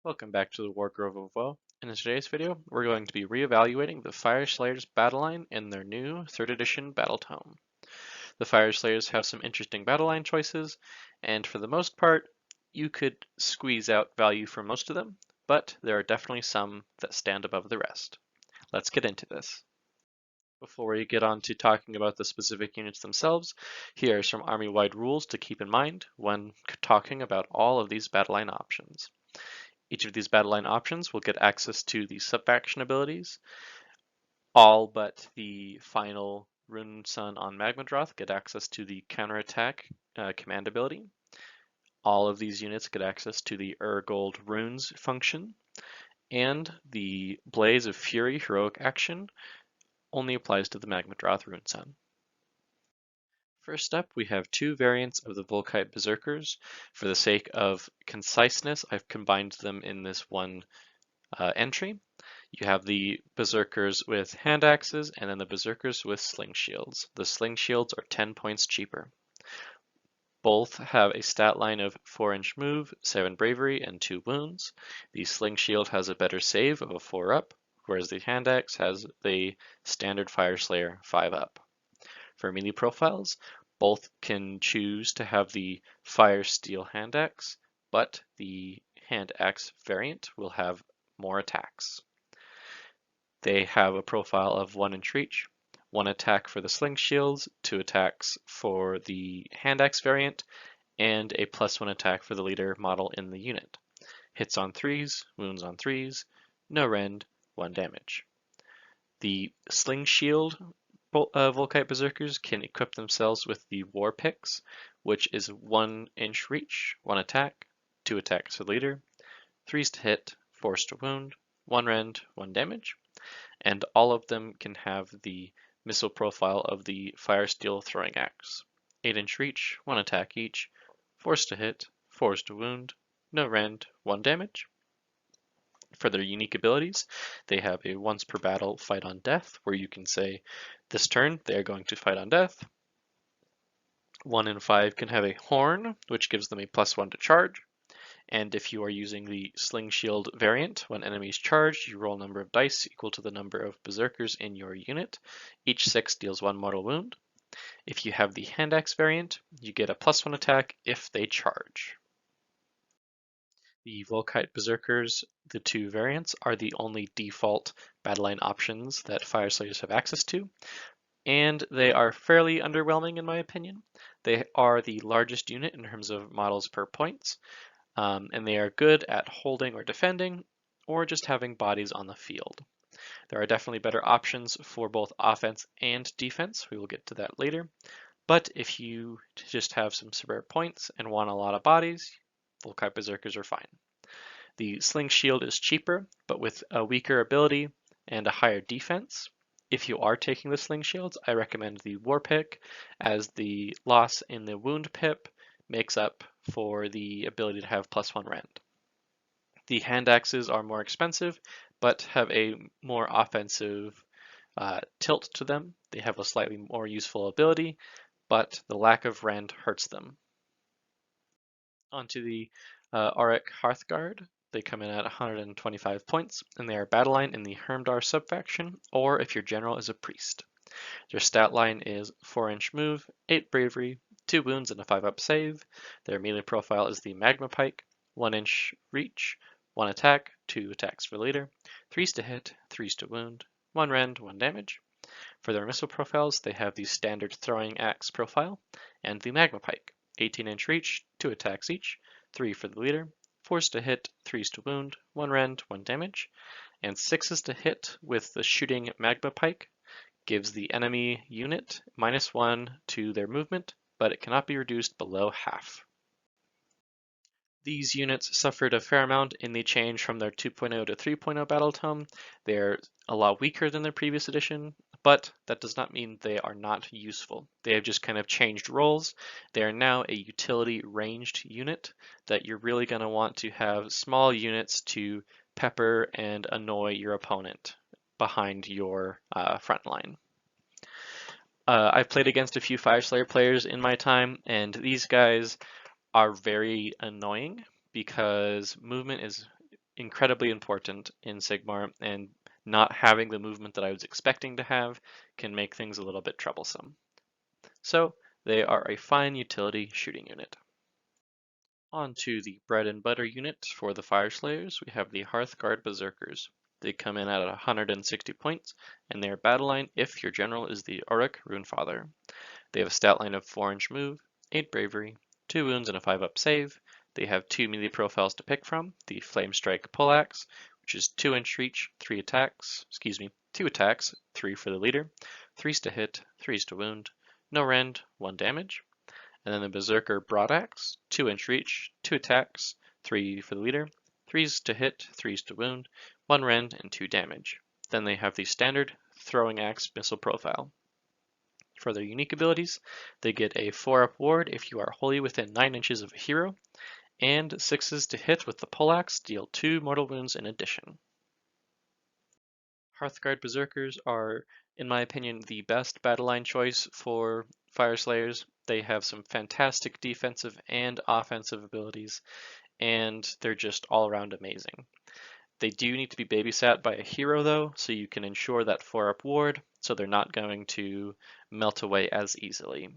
Welcome back to the Wargrove of Woe. In today's video, we're going to be re-evaluating the Fyreslayers Battleline in their new 3rd edition battle tome. The Fyreslayers have some interesting battleline choices, and for the most part, you could squeeze out value from most of them, but there are definitely some that stand above the rest. Let's get into this. Before we get on to talking about the specific units themselves, here are some army-wide rules to keep in mind when talking about all of these battleline options. Each of these battleline options will get access to the sub-faction abilities. All but the final Runesun on Magmadroth get access to the counterattack command ability. All of these units get access to the Urgold Runes function, and the Blaze of Fury heroic action only applies to the Magmadroth Runesun. First up, we have two variants of the Vulkite Berserkers. For the sake of conciseness, I've combined them in this one entry. You have the Berserkers with hand axes and then the Berserkers with sling shields. The sling shields are 10 points cheaper. Both have a stat line of 4-inch move, 7 bravery, and 2 wounds. The sling shield has a better save of a 4-up, whereas the hand axe has the standard Fyreslayer 5-up. For melee profiles, both can choose to have the Fire Steel hand axe, but the hand axe variant will have more attacks. They have a profile of 1-inch reach, 1 attack for the sling shields, 2 attacks for the hand axe variant, and a +1 attack for the leader model in the unit. Hits on 3s, wounds on 3s, no rend, 1 damage. The sling shield Volkite Berserkers can equip themselves with the War Picks, which is 1-inch reach, 1 attack, 2 attacks for the leader, 3s to hit, 4s to wound, 1 rend, 1 damage, and all of them can have the missile profile of the Fire Steel throwing axe. 8-inch reach, 1 attack each, 4s to hit, 4s to wound, no rend, 1 damage. For their unique abilities, they have a once per battle fight on death, where you can say, this turn they are going to fight on death. 1 in 5 can have a horn, which gives them a +1 to charge. And if you are using the Sling Shield variant, when enemies charge, you roll a number of dice equal to the number of Berserkers in your unit. Each 6 deals 1 mortal wound. If you have the Hand Axe variant, you get a +1 attack if they charge. The Volkite Berserkers, the two variants, are the only default battleline options that Fyreslayers have access to, and they are fairly underwhelming in my opinion. They are the largest unit in terms of models per points, and they are good at holding or defending, or just having bodies on the field. There are definitely better options for both offense and defense. We will get to that later. But if you just have some spare points and want a lot of bodies, Volkite Berserkers are fine. The Sling Shield is cheaper, but with a weaker ability and a higher defense. If you are taking the Sling Shields, I recommend the War Pick, as the loss in the wound pip makes up for the ability to have +1 rend. The hand axes are more expensive, but have a more offensive tilt to them. They have a slightly more useful ability, but the lack of rend hurts them. Onto the Auric Hearthguard. They come in at 125 points, and they are battleline in the Hermdar subfaction, or if your general is a priest. Their stat line is 4-inch move, 8 bravery, 2 wounds, and a 5-up save. Their melee profile is the Magma Pike, 1-inch reach, 1 attack, 2 attacks for leader, 3s to hit, 3s to wound, 1 rend, 1 damage. For their missile profiles, they have the standard throwing axe profile and the Magma Pike, 18-inch reach, 2 attacks each, 3 for the leader, 4s to hit, 3s to wound, 1 rend, 1 damage, and 6s to hit with the shooting Magma Pike. Gives the enemy unit -1 to their movement, but it cannot be reduced below half. These units suffered a fair amount in the change from their 2.0 to 3.0 battle tome. They're a lot weaker than their previous edition, but that does not mean they are not useful. They have just kind of changed roles. They are now a utility ranged unit that you're really going to want to have small units to pepper and annoy your opponent behind your front line. I've played against a few Fyreslayer players in my time, and these guys are very annoying because movement is incredibly important in Sigmar, and not having the movement that I was expecting to have can make things a little bit troublesome. So they are a fine utility shooting unit. On to the bread and butter unit for the Fyreslayers, we have the Hearthguard Berserkers. They come in at 160 points, and they are battle line if your general is the Auric Runefather. They have a stat line of 4-inch move, 8 bravery, 2 wounds, and a 5-up save. They have 2 melee profiles to pick from, the Flame Strike Poleaxe, which is 2-inch reach, 2 attacks, 3 for the leader, 3s to hit, 3s to wound, no rend, 1 damage. And then the Berserker Broadaxe, 2-inch reach, 2 attacks, 3 for the leader, 3s to hit, 3s to wound, 1 rend, and 2 damage. Then they have the standard Throwing Axe missile profile. For their unique abilities, they get a 4-up ward if you are wholly within 9 inches of a hero, and 6s to hit with the Poleaxe, deal 2 mortal wounds in addition. Hearthguard Berserkers are, in my opinion, the best battle line choice for Fyreslayers. They have some fantastic defensive and offensive abilities, and they're just all around amazing. They do need to be babysat by a hero though, so you can ensure that 4-up ward, so they're not going to melt away as easily.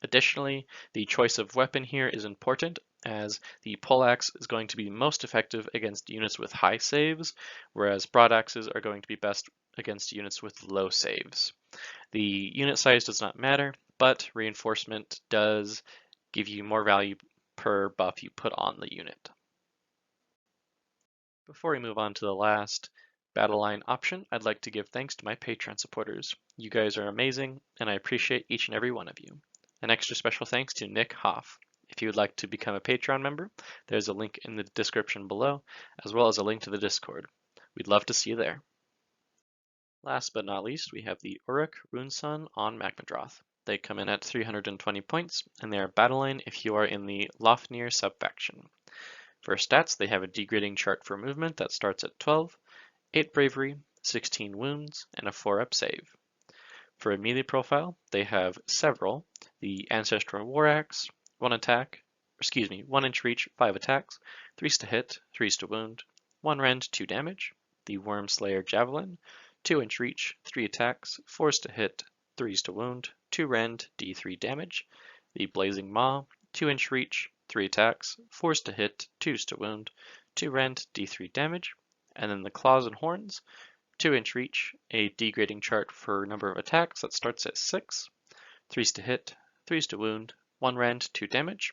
Additionally, the choice of weapon here is important, as the poleaxe is going to be most effective against units with high saves, whereas broadaxes are going to be best against units with low saves. The unit size does not matter, but reinforcement does give you more value per buff you put on the unit. Before we move on to the last battle line option, I'd like to give thanks to my Patreon supporters. You guys are amazing, and I appreciate each and every one of you. An extra special thanks to Nick Hoff. If you would like to become a Patreon member, there's a link in the description below, as well as a link to the Discord. We'd love to see you there. Last but not least, we have the Auric Runesun on Magmadroth. They come in at 320 points, and they are battle line if you are in the Lofnir subfaction. For stats, they have a degrading chart for movement that starts at 12, 8 bravery, 16 wounds, and a 4-up save. For a melee profile, they have several: the Ancestral War Axe, 1-inch reach, 5 attacks, 3s to hit, 3s to wound, 1 rend, 2 damage; the Wyrmslayer Javelin, 2-inch reach, 3 attacks, 4s to hit, 3s to wound, 2 rend, d3 damage; the Blazing Maw, 2-inch reach, 3 attacks, 4s to hit, 2s to wound, 2 rend, d3 damage; and then the Claws and Horns, 2-inch reach, a degrading chart for number of attacks that starts at 6, 3s to hit, 3s to wound, 1 rend, 2 damage.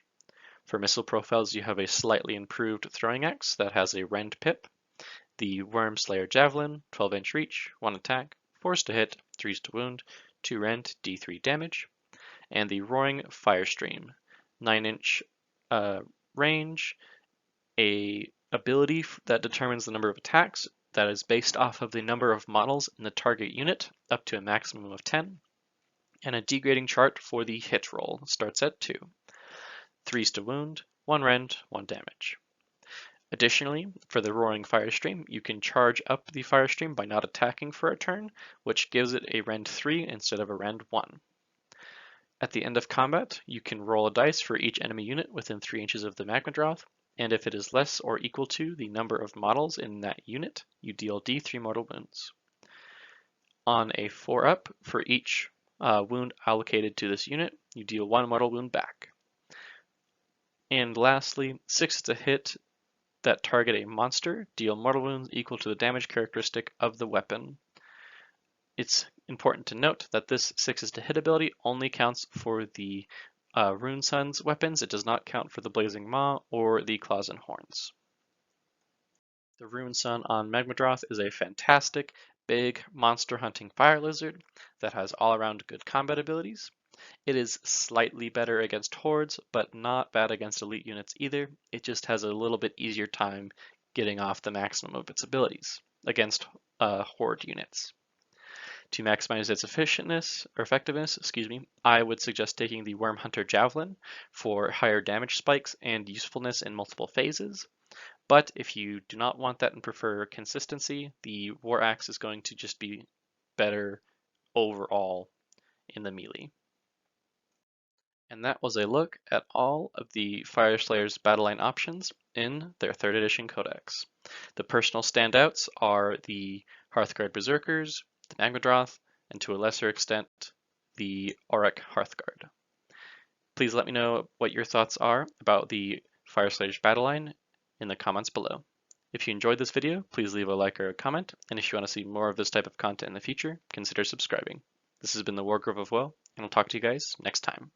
For missile profiles, you have a slightly improved Throwing Axe that has a rend pip, the Wyrmslayer Javelin, 12-inch reach, 1 attack, 4s to hit, 3s to wound, 2 rend, d3 damage, and the Roaring Firestream, 9-inch range, a ability that determines the number of attacks that is based off of the number of models in the target unit, up to a maximum of 10, and a degrading chart for the hit roll, starts at 2. 3s to wound, 1 rend, 1 damage. Additionally, for the Roaring Firestream, you can charge up the Firestream by not attacking for a turn, which gives it a rend 3 instead of a rend 1. At the end of combat, you can roll a dice for each enemy unit within 3 inches of the Magmadroth, and if it is less or equal to the number of models in that unit, you deal d3 mortal wounds. On a 4-up, for each wound allocated to this unit, you deal 1 mortal wound back. And lastly, 6 to hit that target a monster, deal mortal wounds equal to the damage characteristic of the weapon. It's important to note that this 6 to hit ability only counts for the Runesun's weapons. It does not count for the Blazing Maw or the Claws and Horns. The Runesun on Magmadroth is a fantastic, big, monster hunting fire lizard that has all-around good combat abilities. It is slightly better against hordes, but not bad against elite units either. It just has a little bit easier time getting off the maximum of its abilities against horde units. To maximize its effectiveness, I would suggest taking the Worm Hunter Javelin for higher damage spikes and usefulness in multiple phases. But if you do not want that and prefer consistency, the War Axe is going to just be better overall in the melee. And that was a look at all of the Fyreslayers Battleline options in their 3rd edition codex. The personal standouts are the Hearthguard Berserkers, the Magmadroth, and to a lesser extent, the Auric Hearthguard. Please let me know what your thoughts are about the Fyreslayers Battleline in the comments below. If you enjoyed this video, please leave a like or a comment, and if you want to see more of this type of content in the future, consider subscribing. This has been the Wargrove of Woe, and I'll talk to you guys next time.